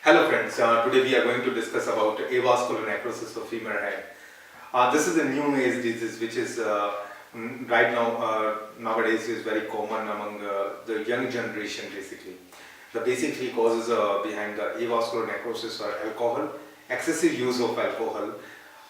Hello friends, today we are going to discuss about avascular necrosis of femur head. This is a new age disease which is right now nowadays is very common among the young generation basically. The basic three causes behind the avascular necrosis are alcohol, excessive use of alcohol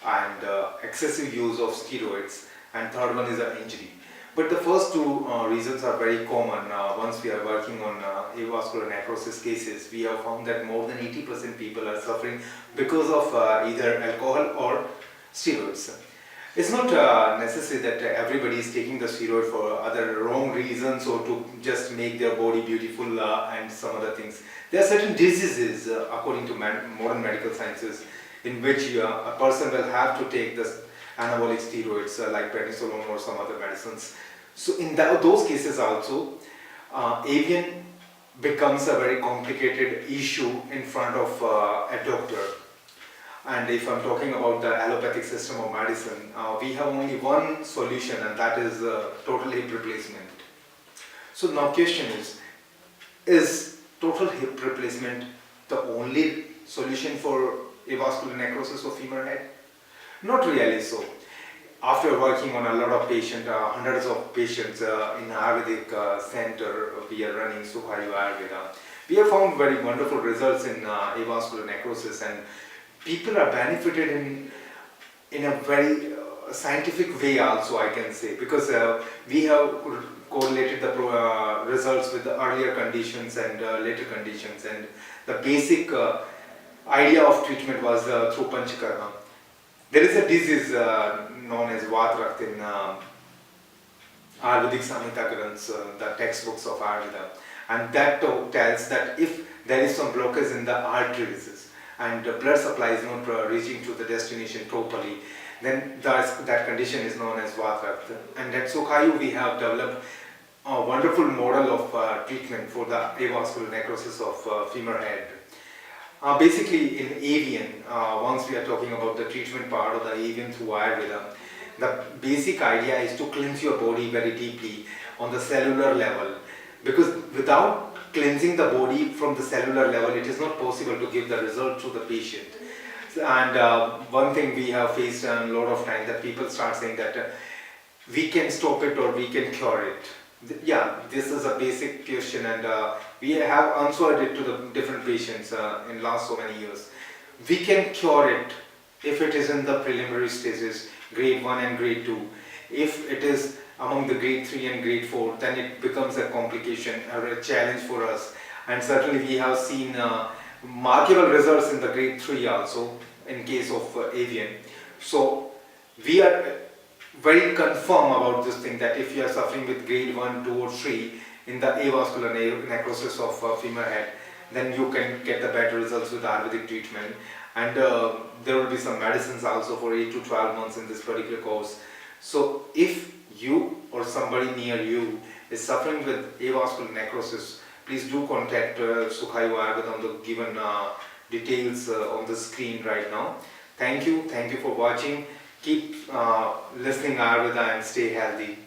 and excessive use of steroids, and third one is injury. But the first two reasons are very common. Once we are working on avascular necrosis cases, we have found that more than 80% people are suffering because of either alcohol or steroids. It's not necessary that everybody is taking the steroid for other wrong reasons or to just make their body beautiful and some other things. There are certain diseases, according to modern medical sciences, in which a person will have to take this anabolic steroids like prednisolone or some other medicines. So in those cases also, avian becomes a very complicated issue in front of a doctor. And if I'm talking about the allopathic system of medicine, we have only one solution, and that is total hip replacement. So now question is total hip replacement the only solution for avascular necrosis of femur head? Not really so. After working on a lot of patients, hundreds of patients in Ayurvedic center we are running, Sukhayu Ayurveda, we have found very wonderful results in avascular necrosis, and people are benefited in a very scientific way also, I can say, because we have correlated the results with the earlier conditions and later conditions, and the basic idea of treatment was through Panchakarma. There is a disease known as Vatrakta in Ayurvedic Samhita Granths, the textbooks of Ayurveda, and that tells that if there is some blockage in the arteries and the blood supply is not reaching to the destination properly, then that condition is known as Vatrakta. And at Sukhayu we have developed a wonderful model of treatment for the avascular necrosis of femur head. Basically in avian, once we are talking about the treatment part of the avian through Ayurveda, the basic idea is to cleanse your body very deeply on the cellular level, because without cleansing the body from the cellular level, it is not possible to give the result to the patient. And one thing we have faced a lot of time, that people start saying that we can stop it or we can cure it. Yeah, this is a basic question, and we have answered it to the different patients in last so many years. We can cure it if it is in the preliminary stages, grade 1 and grade 2. If it is among the grade 3 and grade 4, then it becomes a complication or a challenge for us. And certainly we have seen remarkable results in the grade 3 also in case of avian. So we are very confirm about this thing, that if you are suffering with grade 1, 2 or 3 in the avascular necrosis of femur head, then you can get the better results with Ayurvedic treatment. And there will be some medicines also for 8 to 12 months in this particular course. So if you or somebody near you is suffering with avascular necrosis, please do contact Sukhayu Ayurveda on the given details on the screen right now. Thank you for watching. Keep listening Ayurveda and stay healthy.